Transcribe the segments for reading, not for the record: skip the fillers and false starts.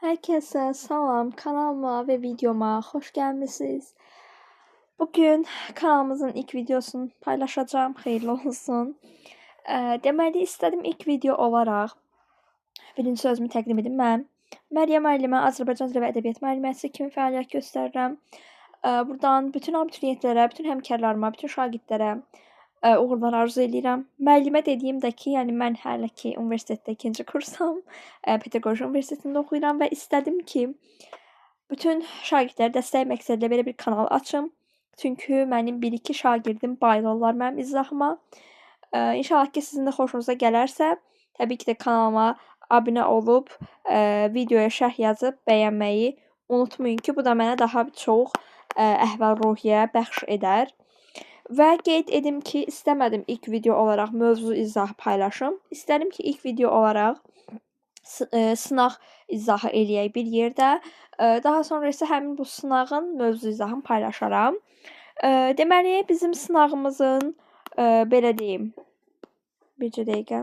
Herkese salam, kanalıma ve videoma hoş gelmişsiniz. Bugün kanalımızın ilk videosunu paylaşacağım. Hayırlı olsun. Deməli, istedim ilk video olarak birinci sözümü təqdim edim. Mən Məryəm müəllimə, Azərbaycan dili və ədəbiyyat müəlliməsi kimi fəaliyyət göstərirəm. Buradan bütün abituriyentlərə, bütün həmkarlarıma, bütün şagirdlərə uğurlar arzu edirəm. Müəllimə dediyim də ki, yəni mən hələ ki universitetdə ikinci kursam, Pedaqoji Universitetində oxuyuram və istədim ki, bütün şagirdləri dəstək məqsədilə belə bir kanal açım. Çünki mənim 1-2 şagirdim bayılırlar mənim izahıma. İnşallah ki, sizin də xoşunuza gələrsə, təbii ki də kanalıma abunə olub, videoya şərh yazıb bəyənməyi unutmayın ki, bu da mənə daha çox əhval-ruhiyyə bəxş edər. Və qeyd edim ki, istəmədim ilk video olaraq mövzu izahı paylaşım. İstədim ki, ilk video olaraq sınaq izahı eləyək bir yerdə. Daha sonra isə həmin bu sınağın mövzu izahını paylaşaram. Deməli, bizim sınağımızın belə deyim. Bircə dəqiqə.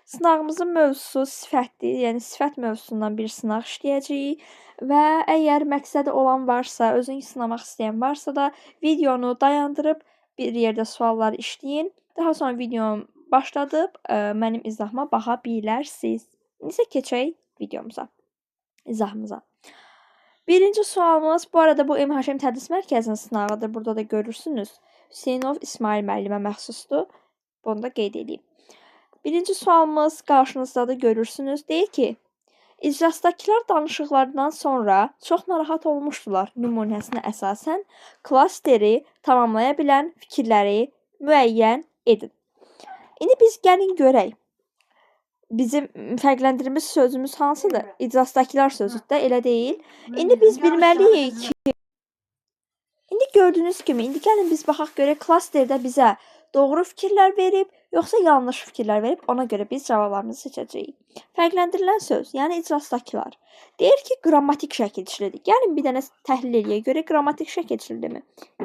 Sınağımızın mövzusu sifətdir. Yəni sifət mövzusundan bir sınaq işləyəcəyik və əgər məqsədi olan varsa, özünü sınamaq istəyən varsa da videonu dayandırıb bir yerdə suallar işləyin. Daha sonra videonu başladıb mənim izahıma baxa bilərsiniz. İndi keçək videomuza, izahımıza. Birinci sualımız, bu arada bu MHM Tədris Mərkəzinin sınavıdır. Burada da görürsünüz. Hüseynov İsmail müəllimə məxsusdur. Bunu da qeyd edeyim. Birinci sualımız qarşınızda da görürsünüz. Deyir ki, iclasdakılar danışıqlardan sonra çox narahat olmuşdular. Nümunəsinə əsasən klasteri tamamlaya bilən fikirləri müəyyən edin. İndi biz gəlin görək. Bizim fərqləndirmiş sözümüz hansıdır? İclasdakılar sözüdür də, elə deyil. İndi biz bilməliyik ki, indi gördüyünüz kimi, indi gəlin biz baxaq görək klasterdə bizə doğru fikirlər verib, yoxsa yanlış fikirlər verib, ona görə biz cavablarımızı seçəcəyik. Fərqləndirilən söz, yəni iclasdakılar. Deyir ki, qrammatik şəkilçilidir. Gəlin bir dənə təhlil eləyə görə qrammatik şəkilçilidirmi?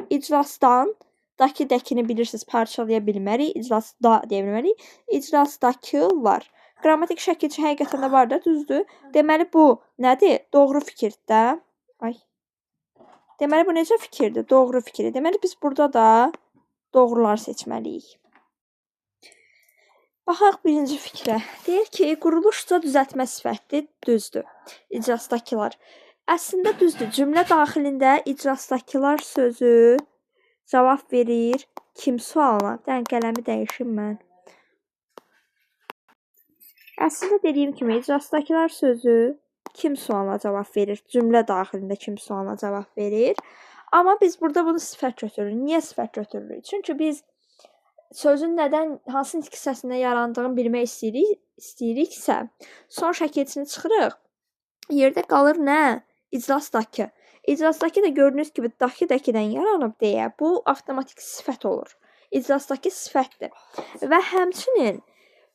İclasdan, dəkini bilirsiniz, parçalaya bilmərik, iclasda deyə bilmərik. İclasdakılar. Qrammatik şəkilçi həqiqətən də var da, düzdür. Deməli, bu nədir? Doğru fikirdir də. Deməli, bu necə fikirdir? Doğru fikirdir. Deməli, biz burada da doğruları seçməliyik. Baxaq birinci fikrə. Deyir ki, quruluşca düzəltmə sifətdir, düzdür. İclasdakılar. Əslində düzdür. Cümlə daxilində iclasdakılar sözü cavab verir kim sualına? Qələmi dəyişim mən. Əslində dediyim kimi iclasdakılar sözü kim sualına cavab verir? Cümlə daxilində kim sualına cavab verir? Amma biz burada bunu sifət götürürük. Niyə sifət götürürük? Çünki biz sözün nədən, hansı nitq hissəsində yarandığını bilmək istəyiriksə, son şəkilçisini çıxırıq. Yerdə qalır nə? İclasdakı. İclasdakı da gördüyünüz kimi dakıdən yaranıb deyə bu avtomatik sifət olur. İclasdakı sifətdir. Və həmçinin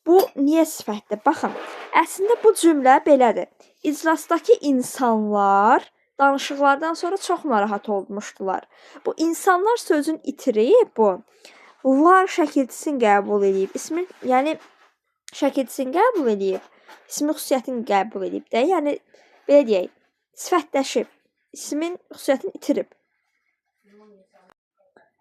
bu niyə sifətdir? Baxın, əslində bu cümlə belədir. İclasdakı insanlar danışıqlardan sonra çox narahat olmuşdular. Bu insanlar sözün itirib bu. Lar şəkilçisini qəbul edib. İsmi, yəni şəkilçisini qəbul edib. İsmi xüsusiyyətini qəbul edib də. Yəni belə deyək, sifətləşib. İsmin xüsusiyyətini itirib.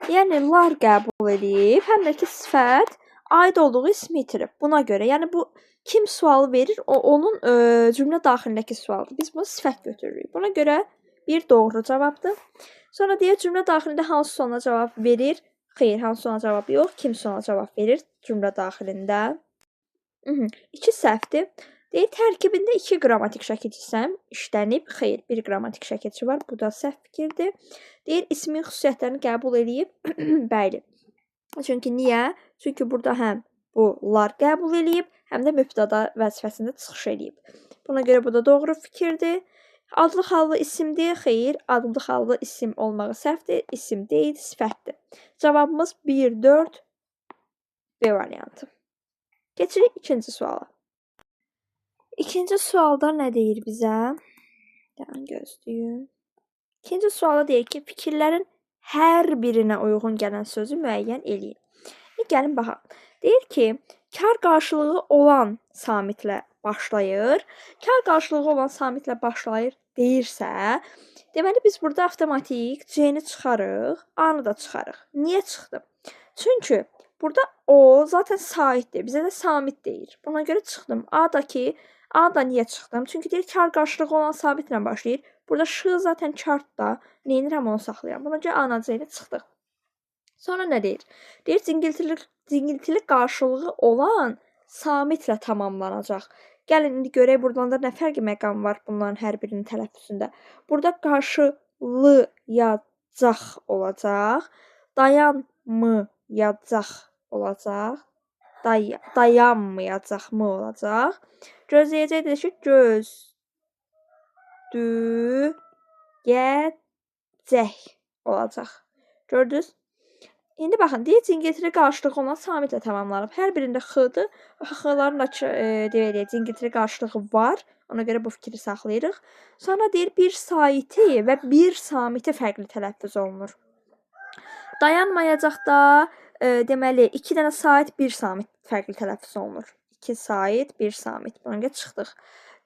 Yəni lar qəbul edib, həm də ki sifət aid olduğu ismi itirib. Buna görə, yəni bu kim sualı verir, o onun cümlə daxilindəki sualdır. Biz bunu sifət götürürük. Buna görə bir doğru cavabdır. Sonra deyir cümlə daxilində hansı suala cavab verir? Xeyr, hansı suala cavab yox. Kim suala cavab verir cümlə daxilində? 2 səhvdir. Deyir tərkibində 2 qrammatik şəkilçi işlənib. Xeyr, 1 qrammatik şəkilçi var. Bu da səhv fikirdir. Deyir ismin xüsusiyyətlərini qəbul edib. Bəli. Çünki niyə? Çünki burada həm bu lar qəbul edib, həm də mübtəda vəzifəsində çıxış edib. Buna görə bu da doğru fikirdir. Adlı xallı isimdir. Xeyr, adlı xallı isim olmağı səhvdir. İsim deyil, sifətdir. Cavabımız 1, 4 B variantı. Keçirik ikinci suala. İkinci sualda nə deyir bizə? Gözləyin. İkinci sualda deyir ki, fikirlərin hər birinə uyğun gələn sözü müəyyən eləyin. Gəlin baxaq. Deyir ki, kar qarşılığı olan samitlə başlayır, kar qarşılığı olan samitlə başlayır deyirsə, deməli biz burada avtomatik C-ni çıxarıq, A-nı da çıxarıq. Niyə çıxdı? Çünki burada o zaten saitdir. Bizə də samit deyir. Buna görə çıxdım. A da niyə çıxdım? Çünki deyir kar qarşılığı olan sabitlə başlayır. Burada ş zaten kartda. Neynirəm onu saxlayıram. Buna görə A-na C-ni çıxdıq. Sonra nə deyir? Deyir cingiltili qarşılığı olan samitlə tamamlanacaq. Gəlin indi görək buradan da nə fərqi məqam var bunların hər birinin tələffüzündə. Burada qarşılayacaq olacaq. Dayanmayacaq olacaq. Dayanmayacaq mı olacaq? Gözləyəcəkdir ki, gözdüyəcək olacaq. Gördünüz? İndi baxın, deyir cingiltili qarşılığı olan samitlə tamamlanıb. Hər birində x-dır. X-ların da cingiltili qarşılığı var. Ona görə bu fikri saxlayırıq. Sonra deyir bir saiti və bir samiti fərqli tələffüz olunur. Dayanmayacaqda deməli 2 dənə sait, 1 samit fərqli tələffüz olunur. 2 sait, 1 samit. Buna görə çıxdıq.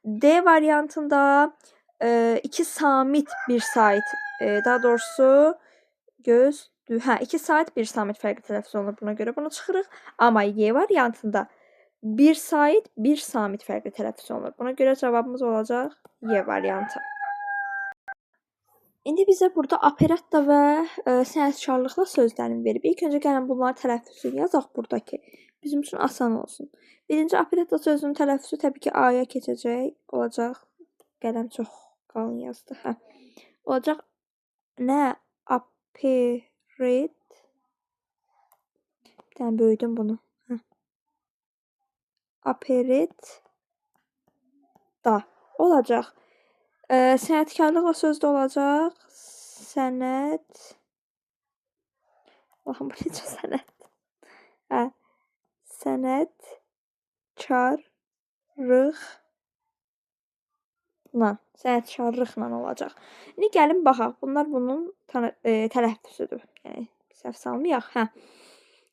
D variantında 2 samit, 1 sait. Daha doğrusu 2 saat 1 samit fərqli tələffüz olunur. Buna görə bunu çıxırıq. Amma Y variantında 1 saat 1 samit fərqli tələffüz olunur. Buna görə cavabımız olacaq Y variantı. İndi bizə burada operetta və sənətkarlıqla sözlərini verib. İlk öncə gəlin bunların tələffüzünü yazaq buradakı. Bizim üçün asan olsun. Birinci operetta sözünün tələffüzü təbii ki A-ya keçəcək. Olacaq. Qələm çox qalın yazdı. Olacaq nə? Operet. Bir dənə böyüdüm bunu. Operet da olacaq. Sənətkarlıqla sözdə olacaq. Sənət. Baxın, bu necə sənət? Sənətkarlıqla olacaq. İndi gəlin baxaq. Bunlar bunun tələffüzüdür. Yəni səhv salmayaq.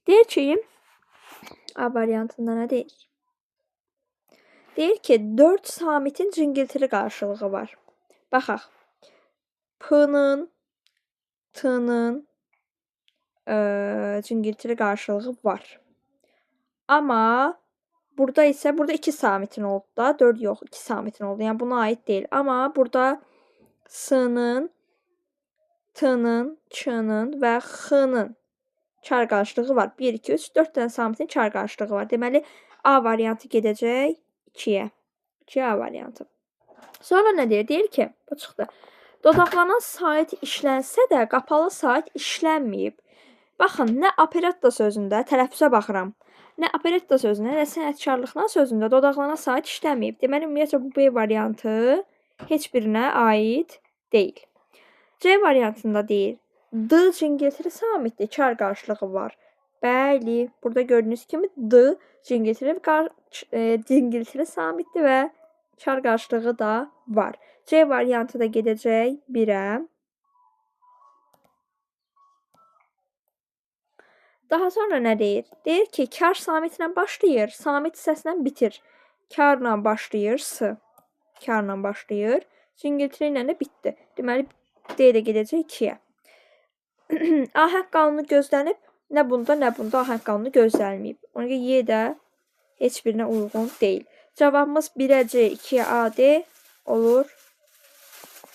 Deyir ki, A variantında nə deyir? Deyir ki, 4 samitin cingiltili qarşılığı var. Baxaq. P-nın, T-nın cingiltili qarşılığı var. Amma burada 2 samitin oldu da. 4 yox, 2 samitin oldu. Yəni buna aid deyil. Amma burada S-nın, T-nın, Ç-nın və X-nın kar qarşılığı var. 1, 2, 3, 4 dənə samitin kar qarşılığı var. Deməli, A variantı gedəcək 2-yə. 2A variantı. Sonra nə deyir? Deyir ki, bu çıxdı. Dodaqlanan sait işlənsə də qapalı sait işlənməyib. Baxın, nə operetta sözündə tələffüzə baxıram. Nə operetta sözündə, nə sənətkarlıqla sözündə dodaqlanan sait işlənməyib. Deməli, ümumiyyətlə bu B variantı heç birinə aid deyil. C variantında deyir. D cingiltili samitdir, kar qarşılığı var. Bəli, burada gördüyünüz kimi D cingiltili samitdir və kar qarşılığı da var. C variantı da gedəcək 1-ə. Daha sonra nə deyir? Deyir ki, kar samitlə başlayır, samit hissəsindən bitir. Karla başlayır, S. Karla başlayır, cingiltili ilə də bitdi. Deməli, D də gedəcək 2-yə. Ahəng qanunu gözlənib, nə bunda, nə bunda ahəng qanunu gözlənməyib. Ona görə Y də heç birinə uyğun deyil. Cavabımız 1-ə C, 2-yə A, D olur.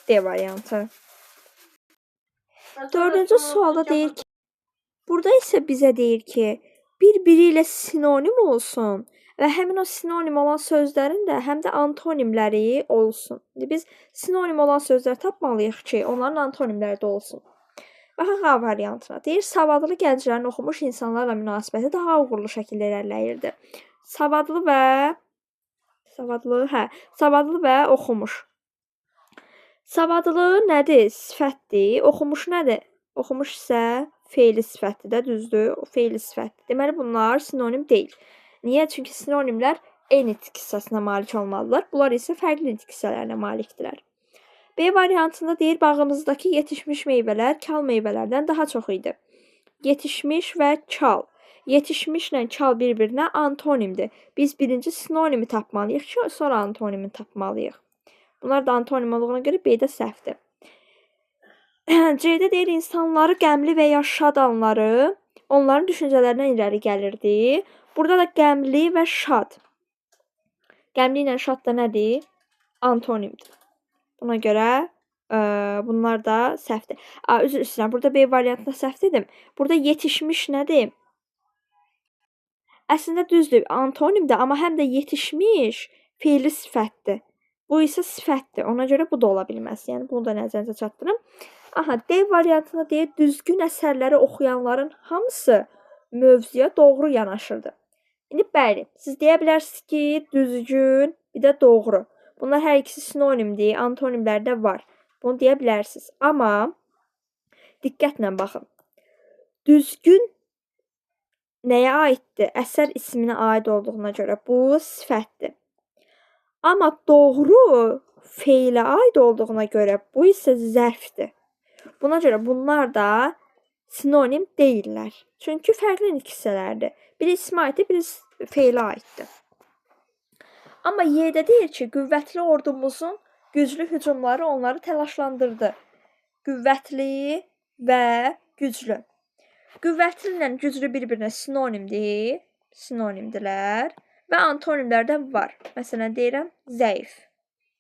D variantı. 4-cü sualda deyir ki, burada isə bizə deyir ki, bir-biri ilə sinonim olsun və həmin o sinonim olan sözlərin də həm də antonimləri olsun. İndi biz sinonim olan sözlər tapmalıyıq ki, onların antonimləri də olsun. Baxaq A variantına. Deyir, savadlı gənclərin oxumuş insanlarla münasibəti daha uğurlu şəkildə irəliləyirdi. Savadlı və oxumuş. Savadlı nədir? Sifətdir. Oxumuş nədir? Oxumuş isə fe'li sifətdir də, düzdür? O fe'li sifətdir. Deməli, bunlar sinonim deyil. Niyə? Çünki sinonimlər eyni nitq hissəsinə malik olmalıdırlar. Bunlar isə fərqli nitq hissələrinə malikdirlər. B variantında deyir, bağımızdakı yetişmiş meyvələr kal meyvələrdən daha çox idi. Yetişmiş və kal. Yetişmişlə çal bir-birinə antonimdir. Biz birinci sinonimi tapmalıyıq ki, sonra antonimi tapmalıyıq. Bunlar da antonim olduğuna görə B-də səhvdir. C-də deyir insanları qəmli və ya şad anları onların düşüncələrindən irəli gəlirdi. Burada da qəmli və şad. Qəmli ilə şad da nədir? Antonimdir. Buna görə bunlar da səhvdir. Üzr istəyirəm. Burada B variantında səhv dedim. Burada yetişmiş nədir? Əslində düzdür, antonimdir, amma həm də yetişmiş fe'li sifətdir. Bu isə sifətdir. Ona görə bu da ola bilməz. Yəni bunu da nəzərinizə çatdırım. Aha, D variantında deyir, düzgün əsərləri oxuyanların hamısı mövzuya doğru yanaşırdı. İndi bəli, siz deyə bilərsiniz ki, düzgün, bir də doğru. Bunlar hər ikisi sinonimdir, antonimlər də var. Bunu deyə bilərsiniz. Amma diqqətlə baxın. Düzgün nəyə aiddir? Əsər isminə aid olduğuna görə bu sifətdir. Amma doğru fe'lə aid olduğuna görə bu isə zərfdir. Buna görə bunlar da sinonim deyirlər. Çünki fərqli nitq hissələrdir. Biri ismə aiddir, biri fe'lə aiddir. Amma Y-də deyir ki, qüvvətli ordumuzun güclü hücumları onları təlaşlandırdı. Qüvvətli və güclü. Qüvvətli ilə güclü bir-birinə sinonimdir, sinonimdirlər və antonimlər də var. Məsələn, deyirəm zəif.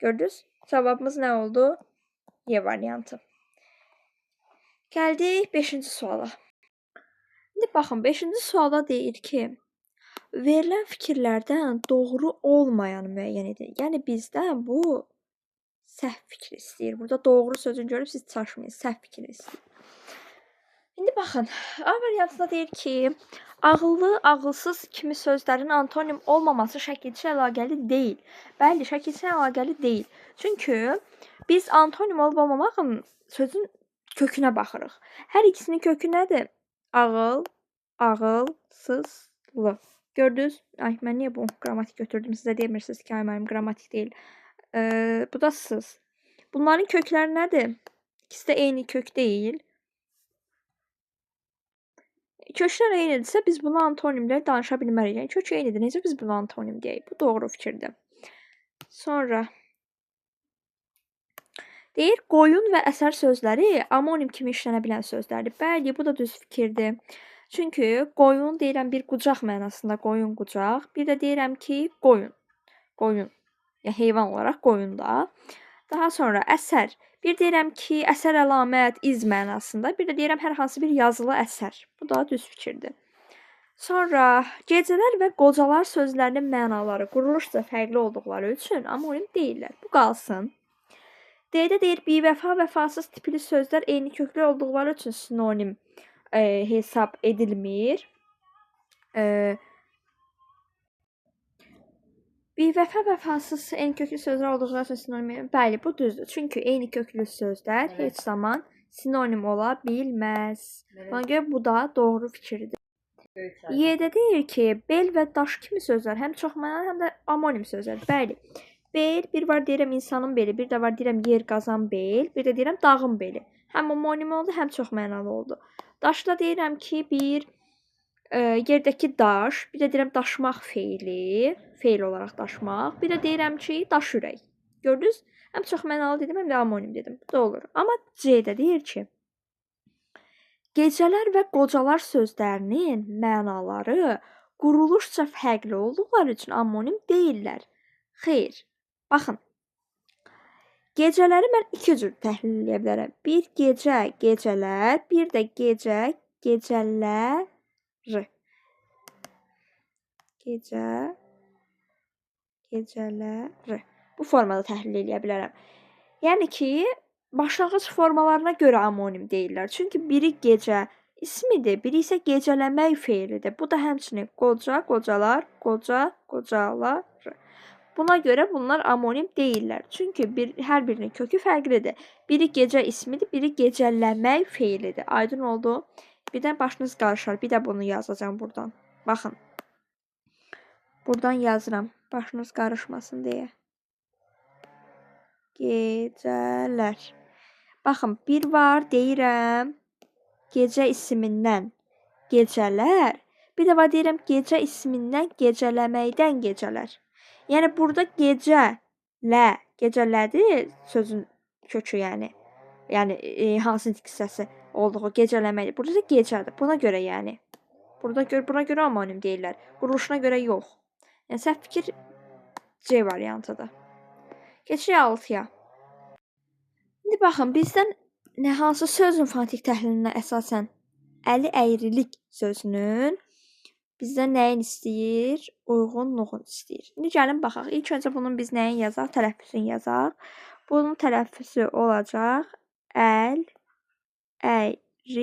Gördünüz? Cavabımız nə oldu? Y variantı. Gəldik 5-ci suala. İndi baxın, 5-ci sualda deyir ki, verilən fikirlərdən doğru olmayan müəyyən edin. Yəni bizdən bu səhv fikri istəyir. Burada doğru sözünü görüb siz çaşmayın, səhv fikri istəyir. İndi baxın, A variantında deyir ki, ağıllı, ağılsız kimi sözlərin antonim olmaması şəkilçi əlaqəli deyil. Bəli, şəkilçi əlaqəli deyil. Çünki biz antonim olmamağın sözün kökünə baxırıq. Hər ikisinin kökü nədir? Ağıl, ağılsızlı. Gördünüz? Ay, mən niyə bu qrammatik götürdüm? Sizə demirsiniz ki, ay, mənim qrammatik deyil. Bu da sız. Bunların kökləri nədir? İkisi də eyni kök deyil. Köklər eynidirsə, biz bunu antonimlər danışa bilmərik. Yəni, kök eynidir. Necə biz bunu antonim deyək? Bu doğru fikirdir. Sonra deyir, qoyun və əsər sözləri amonim kimi işlənə bilən sözlərdir. Bəli, bu da düz fikirdir. Çünki qoyun deyirəm bir qucaq mənasında, qoyun qucaq. Bir də deyirəm ki, qoyun. Qoyun. Yəni, heyvan olaraq qoyun da. Daha sonra əsər. Bir deyirəm ki, əsər əlamət, iz mənasında. Bir də deyirəm hər hansı bir yazılı əsər. Bu da düz fikirdir. Sonra gecələr və qocalar sözlərinin mənaları quruluşca fərqli olduqları üçün amonim deyirlər. Bu qalsın. D-də deyir, bivəfa, vəfasız tipli sözlər eyni köklü olduqları üçün sinonim hesab edilmir. Bivəfa, vəfasız eyni köklü sözlər olduqları üçün sinonim. Bəli, bu düzdür. Çünki eyni köklü sözlər heç zaman sinonim ola bilməz. Buna görə bu da doğru fikirdir. Y-də deyir ki, bel və daş kimi sözlər həm çoxmənalı, həm də amonim sözlər. Bəli. Bel, bir var deyirəm insanın beli, bir də var deyirəm yer qazan bel, bir də deyirəm dağın beli. Həm amonim oldu, həm çoxmənalı oldu. Daşda deyirəm ki, bir yerdəki daş, bir də deyirəm daşmaq feili, feil olaraq daşmaq, bir də deyirəm ki, daş ürək. Gördünüz? Həm çoxmənalı dedim, həm də amonim dedim. Bu da olur. Amma C-də deyir ki, gecələr və qocalar sözlərinin mənaları quruluşca fərqli olduqları üçün amonim deyirlər. Xeyr. Baxın. Gecələri mən iki cür təhlil edə bilərəm. Bir gecə, gecələr, bir də gecə, gecələr. Gecə, gecələr. Bu formada təhlil edə bilərəm. Yəni ki, başlanğıc formalarına görə amonim deyirlər. Çünki biri gecə ismidir, biri isə gecələmək feilidir. Bu da həmçinin qoca, qocalar, qoca, qocalar. Buna görə bunlar amonim deyirlər. Çünki hər birinin kökü fərqlidir. Biri gecə ismidir, biri gecələmək feilidir. Aydın oldu? Birdən başınız qarışar. Bir də bunu yazacağım buradan. Baxın. Buradan yazıram. Başınız qarışmasın deyə. Gecələr. Baxın, bir var deyirəm gecə ismindən gecələr. Bir dəfə deyirəm gecə ismindən gecələməkdən gecələr. Yəni burada gecələ, gecələdir sözün kökü yəni. Yəni hansı diksiyası olduğu gecələməkdir. Burada da gecədir. Buna görə yəni. Buna görə homonim deyirlər. Quruluşuna görə yox. Yəni səhv fikir C variantıdır. Keçirik 6-ya. İndi baxın, bizdən hansı sözün fonetik təhlilinə əsasən əli əyrilik sözünün bizdən nəyin istəyir? Uyğunluğunu istəyir. İndi gəlin baxaq. İlk öncə bunun biz nəyin yazaq? Tələffüzünü yazaq. Bunun tələffüzü olacaq əl əyrilik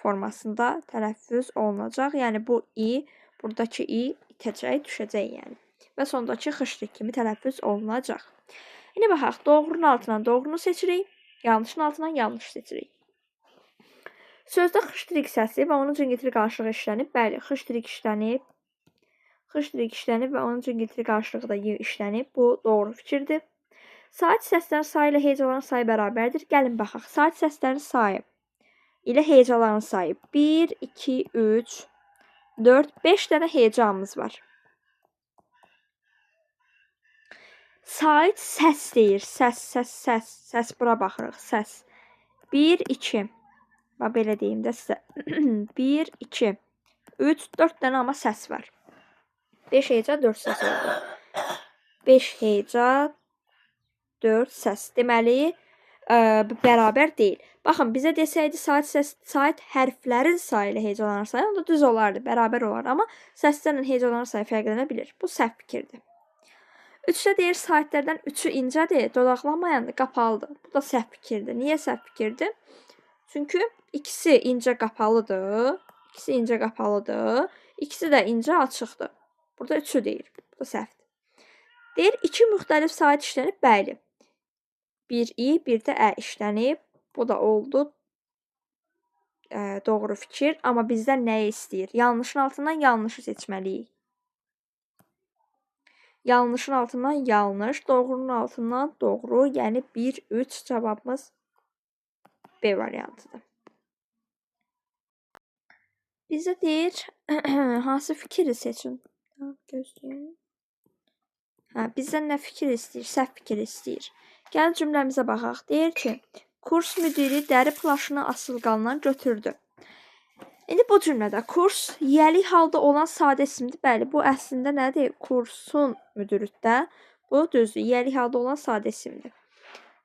formasında tələffüz olunacaq. Yəni bu i, buradakı i itəcək, düşəcək yəni. Və sondakı xışdıq kimi tələffüz olunacaq. İndi baxaq, doğrunun altından doğrunu seçirik, yanlışın altından yanlış seçirik. Sözdə xışdırıq səsi və onun cingiltili qarşılığı işlənib. Bəli, xışdırıq işlənib və onun cingiltili qarşılığı da işlənib. Bu doğru fikirdir. Sait səslərin sayı ilə hecaların sayı bərabərdir. Gəlin baxaq. Sait səslərin sayı ilə hecaların sayı 1, 2, 3, 4, 5 dənə hecamız var. Sait səs deyir. Səs bura baxırıq. Səs. 1, 2. Bax, belə deyim də sizə. 1, 2, 3, 4 dənə amma səs var. 5 heca, 4 səs oldu. 5 heca, 4 səs. Deməli, bərabər deyil. Baxın, bizə desəydi sait hərflərin sayı ilə hecaların sayı, onda düz olardı, bərabər olardı. Amma səslərlə hecaların sayı fərqlənə bilir. Bu səhv fikirdir. 3-də deyir, saitlərdən 3-ü incədir, dodaqlanmayandır, qapalıdır. Bu da səhv fikirdir. Niyə səhv fikirdir? Çünki ikisi incə qapalıdır. İkisi də incə açıqdır. Burada 3-ü deyir. Bu da səhvdir. Deyir, 2 müxtəlif sait işlənib. Bəli. Bir i, bir də ə işlənib. Bu da oldu. Doğru fikir. Amma bizdən nəyi istəyir? Yanlışın altından yanlışı seçməliyik. Yanlışın altından yanlış, doğrunun altından doğru. Yəni 1, 3 cavabımız B variantıdır. Bizə deyir, hansı fikri seçin? Gözləyin. Bizdən nə fikir istəyir? Səhv fikir istəyir. Gəlin cümləmizə baxaq. Deyir ki, kurs müdiri dəri plaşını asılqandan götürdü. İndi bu cümlədə kurs yiyəlik halda olan sadə isimdir. Bəli, bu əslində nədir? Kursun müdürüdə. Bu düzdür. Yiyəlik halda olan sadə isimdir.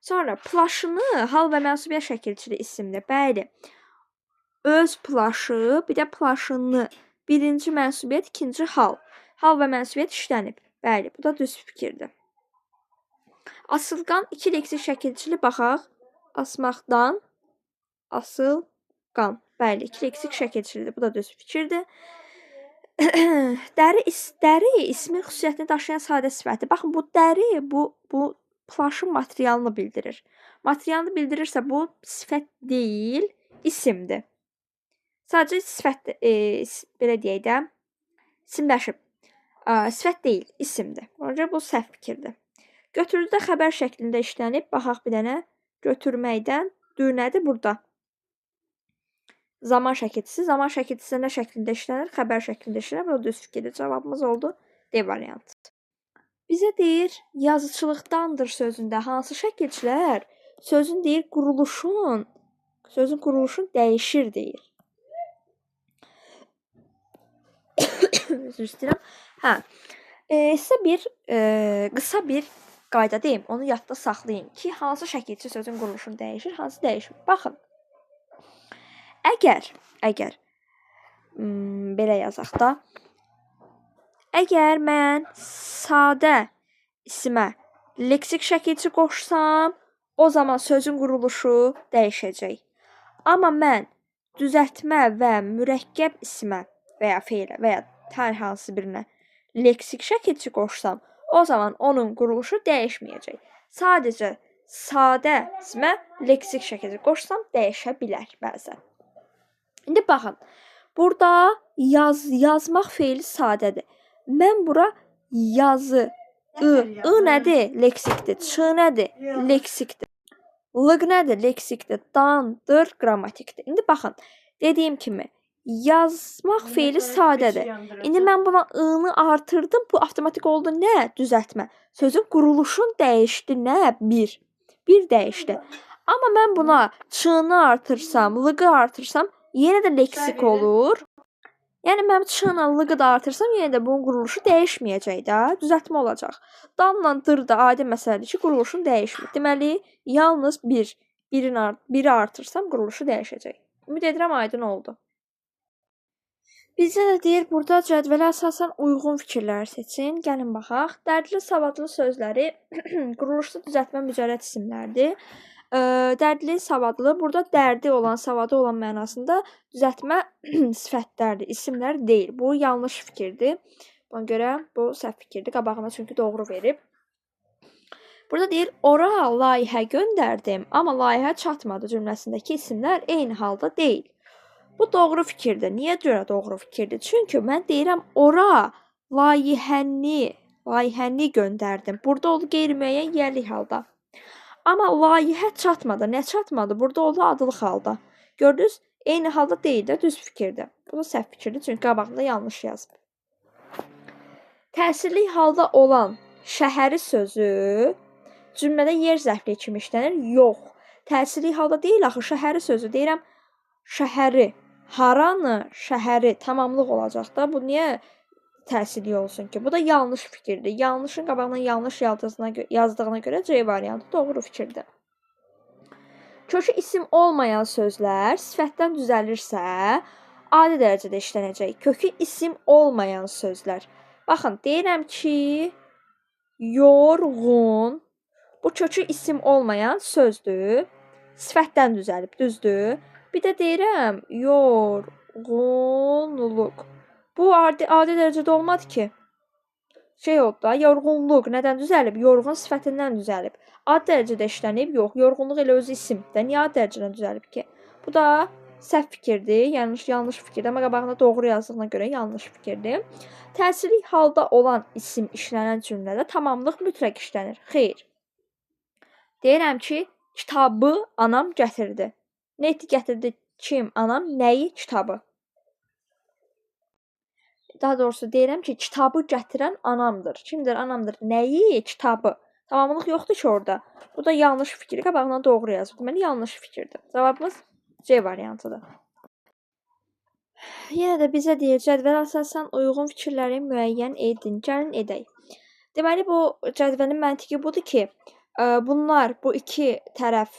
Sonra plaşını hal və mənsubiyyət şəkilçili isimdir. Bəli. Öz plaşı, bir də plaşını. Birinci mənsubiyyət, ikinci hal. Hal və mənsubiyyət işlənib. Bəli, bu da düz fikirdir. Asılqan iki leksik şəkilçili baxaq. Asmaqdan, asılqan. Bəli, iki leksik şəkilçilidir. Bu da düz fikirdir. Dəri ismin xüsusiyyətini daşıyan sadə sifətdir. Baxın, bu dəri, bu plaşın materialını bildirir. Materialını bildirirsə, bu sifət deyil, isimdir. Sadəcə sifət, belə deyək də, isimləşib. Sifət deyil, isimdir. Onca bu səhv fikirdir. Götürüldü də xəbər şəklində işlənib. Baxaq bir dənə. Götürməkdən nədir burada? Zaman şəkilçisi. Zaman şəkilçisi nə şəklində işlənir? Xəbər şəklində işlənir. Bu düz fikirdir. Cavabımız oldu D variantı. Bizə deyir, yazıçılıqdandır sözündə hansı şəkilçilər? Sözün deyir, sözün quruluşun dəyişir deyir. Üzr istəyirəm. Sizə qısa bir qayda deyim. Onu yadda saxlayın ki, hansı şəkilçi sözün quruluşunu dəyişir, hansı dəyişmir. Baxın. Əgər belə yazaq da. Əgər mən sadə isimə leksik şəkilçi qoşsam, o zaman sözün quruluşu dəyişəcək. Amma mən düzəltmə və mürəkkəb isimə və ya feilə və ya hər hansı birinə leksik şəkilçi qoşsam, o zaman onun quruluşu dəyişməyəcək. Sadəcə sadə isimə leksik şəkilçi qoşsam dəyişə bilər bəzən. İndi baxın. Burada yazmaq feili sadədir. Mən bura yazı, I nədir? Leksikdir. Ç nədir? Leksikdir. L nədir? Leksikdir. Dandır, qrammatikdir. İndi baxın. Dediyim kimi, Yazmaq feili sadədir. İndi mən buna ı-nı artırdım. Bu avtomatik oldu nə? Düzəltmə. Sözün quruluşun dəyişdi nə? Bir dəyişdi. Amma mən buna ç-nı artırsam, l-ı artırsam yenə də leksik olur. Yəni mən ç-nı, l-ı da artırsam yenə də bunun quruluşu dəyişməyəcək də. Düzəltmə olacaq. Danla dır da adi məsələdir ki, quruluşun dəyişmir. Deməli, yalnız biri artırsam quruluşu dəyişəcək. Ümid edirəm aydın oldu. Bizə də deyir, burada cədvələ əsasən uyğun fikirləri seçin. Gəlin baxaq. Dərdli, savadlı sözləri quruluşda düzəltmə mücərrəd isimlərdir. Dərdli, savadlı, burada dərdi olan, savadı olan mənasında düzəltmə sifətlərdir, isimlər deyil. Bu yanlış fikirdir. Buna görə bu səhv fikirdir. Qabağına çünki doğru verib. Burada deyir, ora layihə göndərdim, amma layihə çatmadı cümləsindəki isimlər eyni halda deyil. Bu doğru fikirdir. Niyə görə doğru fikirdir? Çünki mən deyirəm, ora layihəni göndərdim. Burada oldu qeyri-müəyyən yerlik halda. Amma layihə çatmadı. Nə çatmadı? Burada oldu adlıq halda. Gördünüz? Eyni halda deyil də, düz fikirdir. Bu da səhv fikirdir, çünki qabağında yanlış yazıb. Təsirli halda olan şəhəri sözü cümlədə yer zərfliyi kimi işlənir. Yox. Təsirli halda deyil axı, şəhəri sözü. Deyirəm, şəhəri. Haranı, şəhəri tamamlıq olacaq da. Bu niyə təsirli olsun ki? Bu da yanlış fikirdir. Yanlışın qabağına yanlış yazdığına görə C variantı doğru fikirdir. Kökü isim olmayan sözlər sifətdən düzəlirsə, adi dərəcədə işlənəcək. Kökü isim olmayan sözlər. Baxın, deyirəm ki, yorğun. Bu kökü isim olmayan sözdür. Sifətdən düzəlib, düzdür. Bir də deyirəm, yorğunluq. Bu adi dərəcədə olmadı ki. Oldu da, yorğunluq nədən düzəlib? Yorğun sifətindən düzəlib. Adi dərəcədə işlənib, yox. Yorğunluq elə özü isimdir. Niyə adi dərəcədən düzəlib ki? Bu da səhv fikirdir, yanlış fikirdir. Amma qabağına doğru yazdığına görə yanlış fikirdir. Təsirli halda olan isim işlənən cümlədə tamamlıq mütləq işlənir. Xeyr. Deyirəm ki, kitabı anam gətirdi. Nə gətirdi? Kim? Anam. Nəyi? Kitabı. Daha doğrusu deyirəm ki, kitabı gətirən anamdır. Kimdir? Anamdır. Nəyi? Kitabı. Tamamlıq yoxdur ki orada. Bu da yanlış fikir. Qabağına doğru yazıb. Deməli, yanlış fikirdir. Cavabımız C variantıdır. Yenə də bizə deyir, cədvələ əsasən uyğun fikirləri müəyyən edin. Gəlin edək. Deməli, bu cədvəlin məntiqi budur ki, bunlar, bu iki tərəf,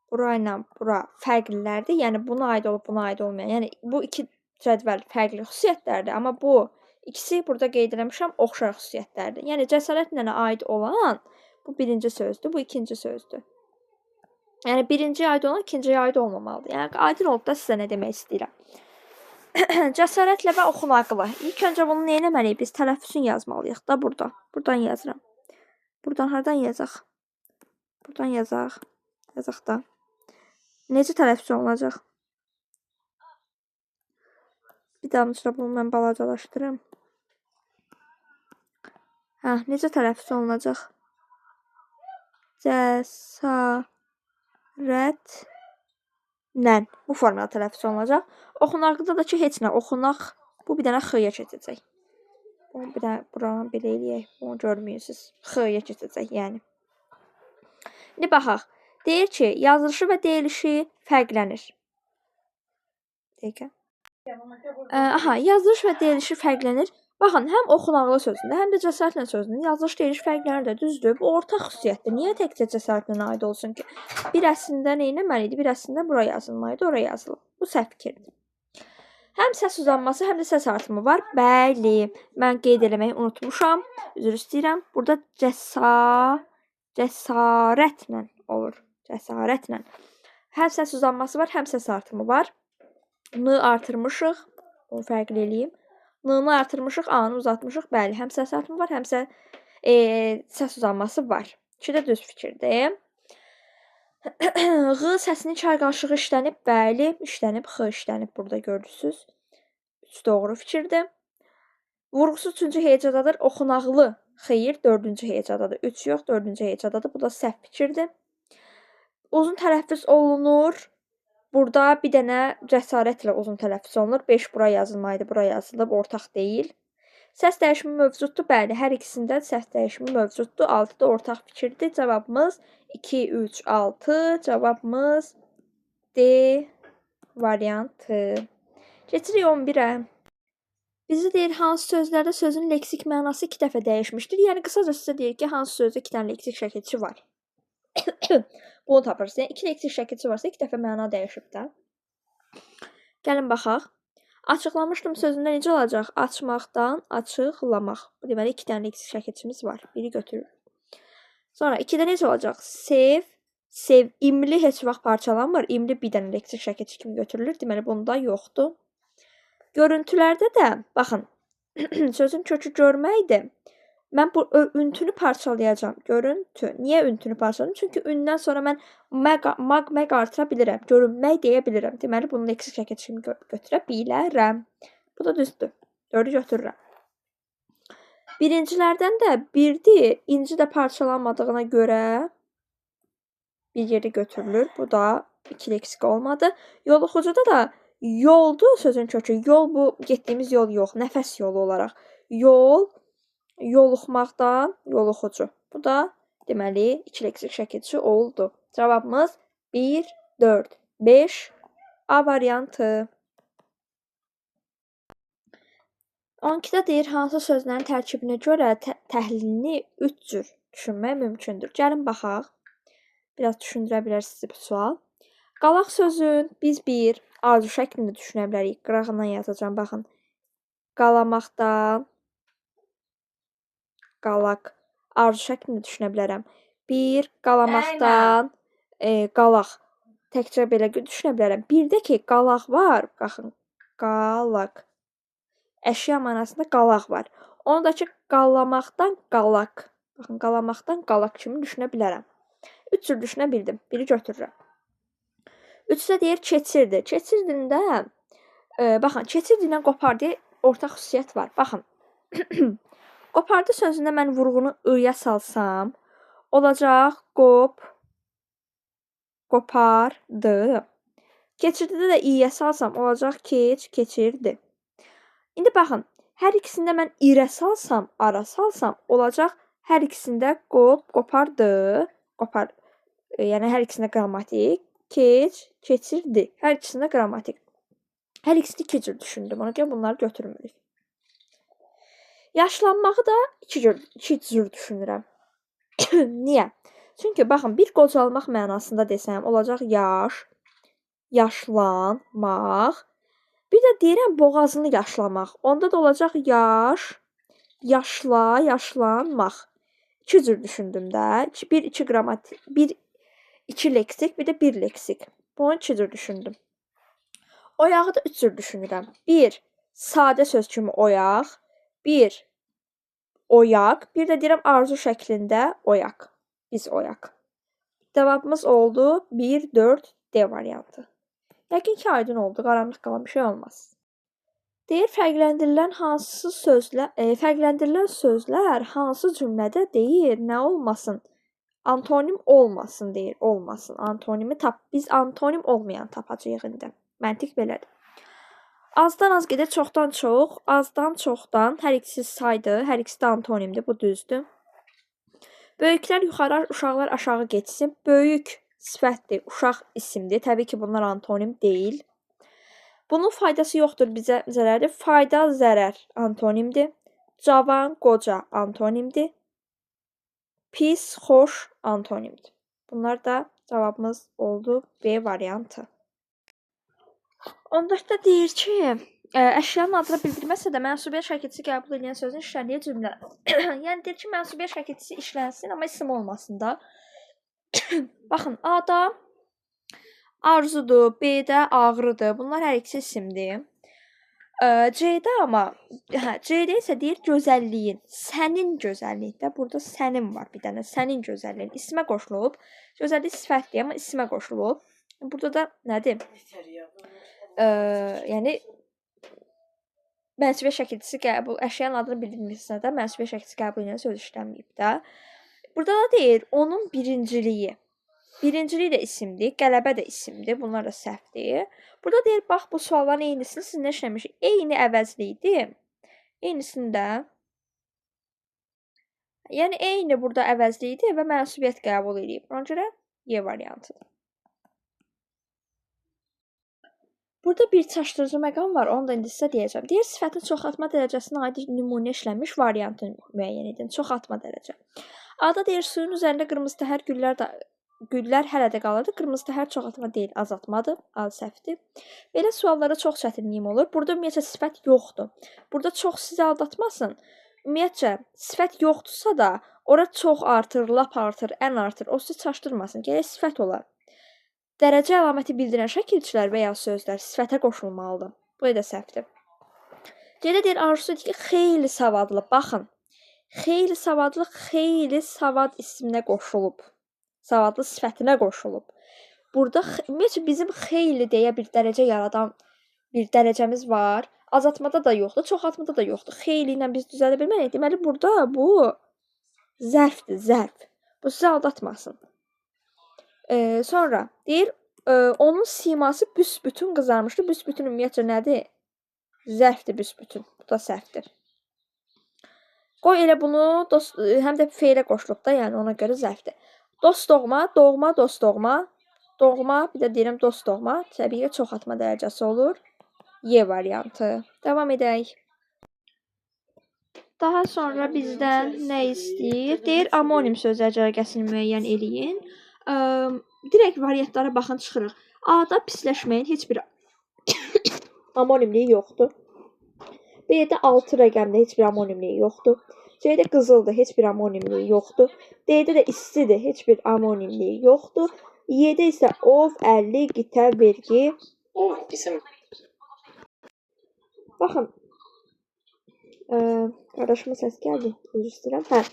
bura ilə bura fərqlilərdir. Yəni, buna aid olub, buna aid olmayan. Yəni, bu iki cədvəl fərqli xüsusiyyətlərdir. Amma bu ikisi burada qeyd eləmişəm, oxşar xüsusiyyətlərdir. Yəni, cəsarətlə aid olan bu birinci sözdür, bu ikinci sözdür. Yəni, birinciyə aid olan ikinciyə aid olmamalıdır. Yəni, aydın olub da sizə nə demək istəyirəm. Cəsarətlə və oxunaqlı. İlk öncə bunu nə etməliyik? Biz tələffüzünü yazmalıyıq da burada. Buradan yazıram. Buradan hardan yazaq? Buradan yazaq. Yazaq da. Necə tələffüz olunacaq? Bir daha bunu mən balacalaşdırım. Necə tələffüz olunacaq? Cəsarətlə. Bu formada tələffüz olunacaq. Oxunaqlıda da ki, heç nə. Oxunaq. Bu bir dənə x-ya keçəcək. Bunu bir dənə buranı belə eləyək. Bunu görmüyorsunuz. X-ya keçəcək, yəni. İndi baxaq. Deyir ki, yazılışı və deyilişi fərqlənir. Dəqiqə. Yazılış və deyilişi fərqlənir. Baxın, həm oxunaqlı sözündə, həm də cəsarətlə sözündə yazılış deyiliş fərqlənir də, düzdür. Bu ortaq xüsusiyyətdir. Niyə təkcə cəsarətlə aid olsun ki? Bir əslində nə etməliydi? Bir əslində bura yazılmalıydı, oraya yazılıb. Bu səhv fikirdir. Həm səs uzanması, həm də səs artımı var. Bəli, mən qeyd eləməyi unutmuşam. Üzr istəyirəm. Burada cəsarətlə olur. Cəsarətlə. Həm səs uzanması var, həm səs artımı var. N artırmışıq. Onu fərqli eləyim. N-nı artırmışıq, A-nı uzatmışıq. Bəli, həm səs artımı var, həm səs uzanması var. İki də düz fikirdir. Ğ səsinin çay qarşığı işlənib. Bəli, işlənib. X işlənib. Burada görürsünüz. 3 doğru fikirdir. Vurğusu 3-cü heyecadadır. Oxunaqlı. Xeyr, 4-cü heyecadadır. 3 yox, 4-cü heyecadadır. Bu da səhv fikirdir. Uzun tələffüz olunur. Burada bir dənə cəsarətlə uzun tələffüz olunur. 5 bura yazılmaydı, bura yazılıb, ortaq deyil. Səs dəyişimi mövcuddur. Bəli, hər ikisində səs dəyişimi mövcuddur. 6 da ortaq fikirdir. Cavabımız 2, 3, 6. Cavabımız D variantı. Keçirik 11-ə. Bizi deyir, hansı sözlərdə sözün leksik mənası 2 dəfə dəyişmişdir. Yəni, qısaca sizə deyir ki, hansı sözdə 2 dənə leksik şəkilçi var. Bunu tapırsınız. Yəni, 2 leksik şəkilçi varsa 2 dəfə məna dəyişib də. Gəlin, baxaq. Açıqlamışdım sözündə necə olacaq? Açmaqdan açıqlamaq. Bu deməli, 2 dənə leksik şəkilçimiz var. Biri götürür. Sonra 2-də necə olacaq? Sev, sevimli heç vaxt parçalanmır. İmli bir dənə leksik şəkilçi kimi götürülür. Deməli, bunda yoxdur. Görüntülərdə də, baxın, sözün kökü görməkdir. Mən bu üntünü parçalayacağam. Görüntü. Niyə üntünü parçalayacağım? Çünki ündən sonra mən məq artıra bilirəm. Görünmək deyə bilirəm. Deməli, bunu leksik şəkilçi kimi götürə bilərəm. Bu da düzdür. 4-ü götürürəm. Birincilərdən də birdir, inci də parçalanmadığına görə bir yerdə götürülür. Bu da 2 leksik olmadı. Yoluxucuda da yoldu sözün kökü. Yol bu getdiyimiz yol yox, nəfəs yolu olaraq. Yol, yoluxmaqdan yoluxucu. Bu da deməli 2 leksik şəkilçi oldu. Cavabımız 1, 4, 5 A variantı. 12-də deyir, hansı sözlərin tərkibinə görə təhlilini 3 cür düşünmək mümkündür. Gəlin, baxaq. Biraz düşündürə bilər sizi bu sual. Qalaq sözün biz bir arzu şəklində düşünə bilərik. Qırağından yazacağım, baxın. Qalamaqdan qalaq. Arzu şəklində düşünə bilərəm. Bir, qalamaqdan qalaq. Təkcə belə düşünə bilərəm. Bir də ki, qalaq var. Baxın, qalaq. Əşya mənasında qalaq var. Onu da ki, qalamaqdan qalaq. Baxın, qalamaqdan qalaq kimi düşünə bilərəm. 3 cür düşünə bildim. Biri götürürəm. 3-də deyir, keçirdi. Keçirdində, baxın, keçirdi ilə qopardı ortaq xüsusiyyət var. Baxın, qopardı sözündə mən vurğunu ı-ya salsam, olacaq qopardı. Keçirdidə də i-yə salsam, olacaq keçirdi. İndi baxın, hər ikisində mən irə salsam, ara salsam, olacaq hər ikisində qopardı. Yəni, hər ikisində qrammatik. Keçirdi. Hər ikisində qrammatik. Hər ikisini 2 cür düşündüm. Ona görə bunları götürmürük. Yaşlanmağı da 2 cür düşünürəm. Niyə? Çünki, baxın, bir qocalmaq mənasında desəm, olacaq yaşlanmaq. Bir də deyirəm, boğazını yaşlamaq. Onda da olacaq yaşlanmaq. 2 cür düşündüm də. 1-2 qrammatik, 1-2 leksik, bir də 1 leksik. Bunu 2 cür düşündüm. Oyağı da 3 cür düşünürəm. 1, sadə söz kimi oyaq. 1, oyaq. Bir də deyirəm, arzu şəklində oyaq. Biz oyaq. Cavabımız oldu 1, 4, D variantı. Yəqin ki, aydın oldu. Qaranlıq qalan bir şey olmaz. Deyir, fərqləndirilən sözlər hansı cümlədə deyir, nə olmasın? Antonim olmasın deyir, olmasın. Antonimi biz antonim olmayan tapacağıq indi. Məntiq belədir. Azdan az gedir, çoxdan çox, azdan çoxdan, hər ikisi saydı, hər ikisi də antonimdir, bu düzdür. Böyüklər yuxarı, uşaqlar aşağı geçsin. Böyük sifətdir, uşaq isimdir. Təbii ki, bunlar antonim deyil. Bunun faydası yoxdur bizə zərərdir. Fayda, zərər antonimdir. Cavan, qoca antonimdir. Pis, xoş antonimdir. Bunlar da cavabımız oldu B variantı. 14-də deyir ki, əşyanın adını bildirməsə də mənsubiyyət şəkilçisi qəbul edən sözün işləndiyi cümlə. Yəni deyir ki, mənsubiyyət şəkilçisi işlənsin, amma isim olmasın da. Baxın, A-da arzudur, B-də ağrıdır. Bunlar hər ikisi isimdir. C-də amma, C-də isə deyir gözəlliyin, sənin gözəlliyin də. Burada sənin var bir dənə, sənin gözəlliyin. İsmə qoşulub, gözəllik sifətdir, amma ismə qoşulub. Burada da nədir? Yəni, mənsubiyyət şəkilçisi qəbul, əşyanın adını bildirməsə də mənsubiyyət şəkilçisi qəbul edən söz işlənməyib də. Burada da deyir, onun birinciliyi. Birincilik də isimdir, qələbə də isimdir. Bunlar da səhvdir. Burada deyir, bax bu sualların eynisini sizinlə işləmişik. Eyni əvəzlikdir. Eynisində, yəni eyni burada əvəzlikdir və mənsubiyyət qəbul edib. Ona görə Y variantıdır. Burada bir çaşdırıcı məqam var, onu da indi sizə deyəcəm. Deyir, sifətin çoxaltma dərəcəsinə aid nümunə işlənmiş variantını müəyyən edin. Çoxaltma dərəcə. A-da deyir, suyun üzərində qırmızı təhər güllər hələ də qalırdı. Qırmızı təhər çoxaltma deyil, azaltmadır. A səhvdir. Belə suallara çox çətinliyim olur. Burada ümumiyyətcə sifət yoxdur. Burada çox sizi aldatmasın. Ümumiyyətcə sifət yoxdursa da, ora çox artır, lap artır, ən artır. O sizi çaşdırmasın. Gələk sifət olar. Dərəcə əlaməti bildirən şəkilçilər və ya sözlər sifətə qoşulmalıdır. Bu da səhvdir. Gələ deyir, arzusu edir ki, xeyli savadlı. Baxın, xeyli savadlı, xeyli savad isminə qoşulub. Savadlı sifətinə qoşulub. Burada ümumiyyətcə bizim xeyli deyə bir dərəcə yaradan bir dərəcəmiz var. Azaltmada da yoxdur, çoxaltmada da yoxdur. Xeyli ilə biz düzəldə bilməyik. Deməli, burada bu zərfdir, zərf. Bu sizi aldatmasın. Sonra deyir, onun siması büsbütün qızarmışdı. Büsbütün ümumiyyətcə nədir? Zərfdir büsbütün. Bu da səhvdir. Qoy elə bunu həm də feylə qoşulub da, yəni ona görə zərfdir. Dost doğma, doğma, dost doğma. Doğma, bir də deyirəm dost doğma. Təbii ki, çoxaltma dərəcəsi olur. Y variantı. Davam edək. Daha sonra bizdən nə istəyir? Deyir, amonim sözlər cərgəsini müəyyən eləyin. Direkt variantlara baxın, çıxırıq. A-da pisləşməyin heç bir amonimliyi yoxdur. B-də 6 rəqəmdə heç bir amonimliyi yoxdur. C-də qızıldır, heç bir amonimliyi yoxdur. D-də də istidir, heç bir amonimliyi yoxdur. Y-də isə ov, 50, qitə, vergi. Ov isim. Baxın. Qardaşıma səs gəldi. Üzr istəyirəm. Hə.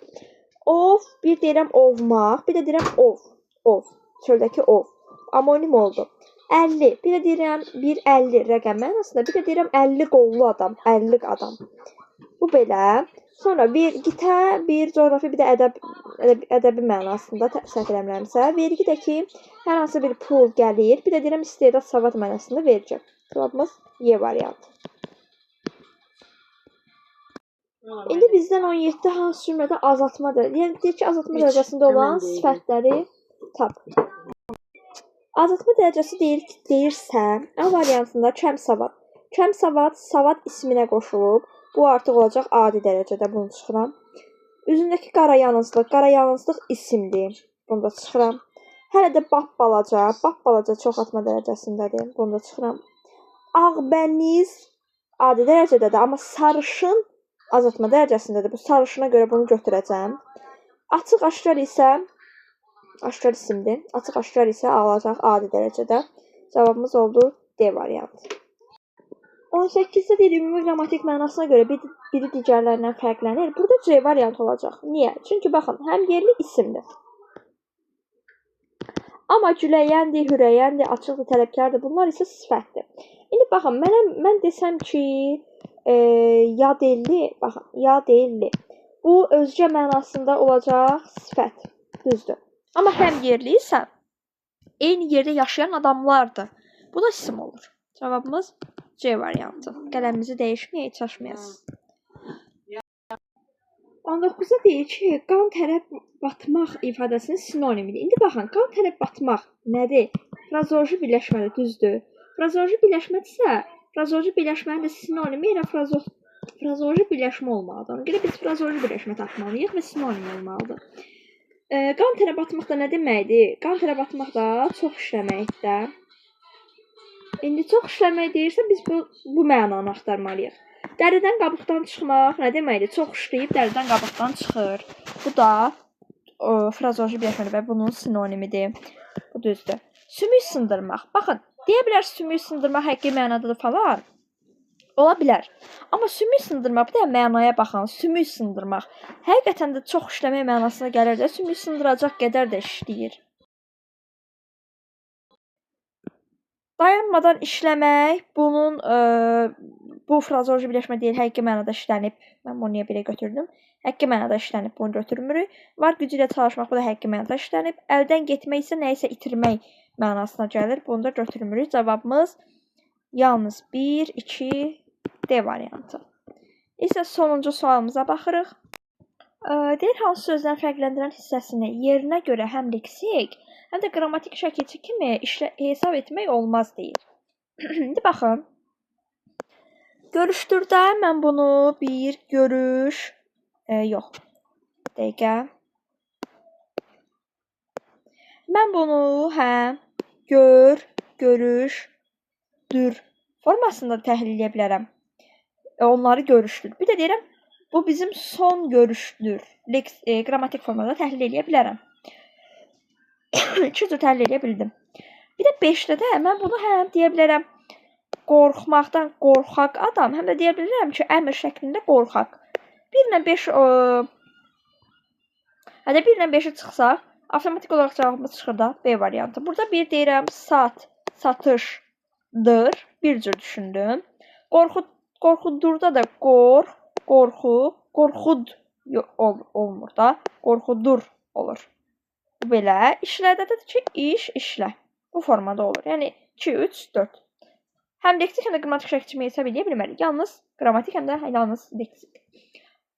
Ov, bir deyirəm ovmaq, bir də deyirəm ov. Ov. Çöldəki ov. Amonim oldu. 50. Bir də deyirəm 150 rəqəm mənasında. Bir də deyirəm 50 qollu adam. 50 adam. Bu belə. Sonra bir gitə, bir coğrafi, bir də ədəbi mənasında səhv eləmirəmsə. Vergi də ki, hər hansı bir pul gəlir. Bir də deyirəm istedad savad mənasında verəcək. Cavabımız Y variantı. İndi bizdən 17 hansı cümlədə azaltmadır. Yəni deyir ki, azaltma dərəcəsində olan sifətləri tap. Azaltma dərəcəsi deyirsə, A variantında kəm savad. Kəm savad, savad isminə qoşulub. Bu artıq olacaq adi dərəcədə, bunu çıxıram. Üzündəki qarayanızlıq isimdir. Bunu da çıxıram. Hələ də balaca çoxaltma dərəcəsindədir. Bunu da çıxıram. Ağbəniz adi dərəcədədir, amma sarışın azaltma dərəcəsindədir. Bu sarışına görə bunu götürəcəm. Açıq aşkar isə aşkar isimdir. Açıq aşkar isə alacaq adi dərəcədə. Cavabımız oldu D variantı. 18-də deyir, ümumi qrammatik mənasına görə biri digərlərindən fərqlənir. Burada C variantı olacaq. Niyə? Çünki baxın, həm yerli isimdir. Amma güləyəndir, hürəyəndir, açıqdır, tələbkardır. Bunlar isə sifətdir. İndi baxın, mən desəm ki, yadelli, baxın, yadelli. Bu özgə mənasında olacaq sifət. Düzdür. Amma həm yerli isə eyni yerdə yaşayan adamlardır. Bu da isim olur. Cavabımız C variantı. Qələmimizi dəyişməyək, çaşmayasınız. 19-da deyir ki, qan tərəb batmaq ifadəsinin sinonimidir. İndi baxın, qan tərəb batmaq nədir? Frazoloji birləşmədir, düzdür. Frazoloji birləşmədirsə, frazoloji birləşmənin də sinonimi elə frazoloji birləşmə olmalıdır. Ona görə biz frazoloji birləşmə tapmalıyıq və sinonim olmalıdır. Qan tərəb batmaq da nə deməkdir? Qan tərəb batmaq da çox işləməkdir. İndi çox işləmək deyirsə, biz bu mənanı axtarmalıyıq. Dəridən qabıqdan çıxmaq nə deməkdir? Çox işləyib dəridən qabıqdan çıxır. Bu da frazoloji birləşmədir və bunun sinonimidir. Bu düzdür. Sümük sındırmaq. Baxın, deyə bilər sümük sındırmaq həqiqi mənadadır falan. Ola bilər. Amma sümük sındırmaq, bir də mənaya baxın. Sümük sındırmaq. Həqiqətən də çox işləmək mənasına gəlir də, sümük sındıracaq qədər də işləyir. Dayanmadan işləmək, bunun bu frazeoloji birləşmə deyil, həqiqi mənada işlənib. Mən bunu niyə belə götürdüm? Həqiqi mənada işlənib, bunu götürmürük. Var gücü ilə çalışmaq, bu da həqiqi mənada işlənib. Əldən getmək isə nəyisə itirmək mənasına gəlir. Bunu da götürmürük. Cavabımız yalnız 1, 2, D variantı. İsə sonuncu sualımıza baxırıq. Deyir, hansı sözlərin fərqləndirən hissəsini yerinə görə həm leksik, həm də qrammatik şəkilçi kimi hesab etmək olmaz deyir. İndi baxın. Görüşdürdə mən bunu bir görüş, yox, dəqiqə. Mən bunu həm görüşdür formasında təhlil edə bilərəm. Onları görüşdür. Bir də deyirəm, bu bizim son görüşdür. Qrammatik formada təhlil edə bilərəm. 2 cür təhlil edə bildim. Bir də 5-də də mən bunu həm deyə bilərəm qorxmaqdan qorxaq adam, həm də deyə bilərəm ki, əmr şəklində qorxaq. 1 ilə 5 hətta 1 ilə 5-i çıxsaq, avtomatik olaraq cavabımız çıxır da B variantı. Burada bir deyirəm satışdır. Bir cür düşündüm. Qorxudurda da qorxud olmur da. Qorxudur olur. Belə işlərdə də ki, işlə. Bu formada olur. Yəni 2, 3, 4. Həm leksik, həm də qrammatik şəkilçi hesab edə bilmərik. Yalnız qrammatik, həm də yalnız leksik.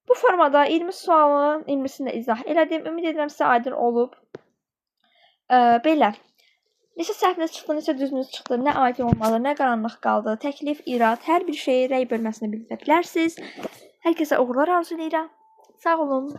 Bu formada 20 sualın 20-sini də izah elədim. Ümid edirəm sizə aydın olub. Belə. Neçə səhviniz çıxdı, neçə düzünüz çıxdı, nə aydın olmalı, nə qaranlıq qaldı, təklif, irad, hər bir şeyi rəy bölməsində bildirə bilərsiniz. Hər kəsə uğurlar arzulayıram. Sağ olun.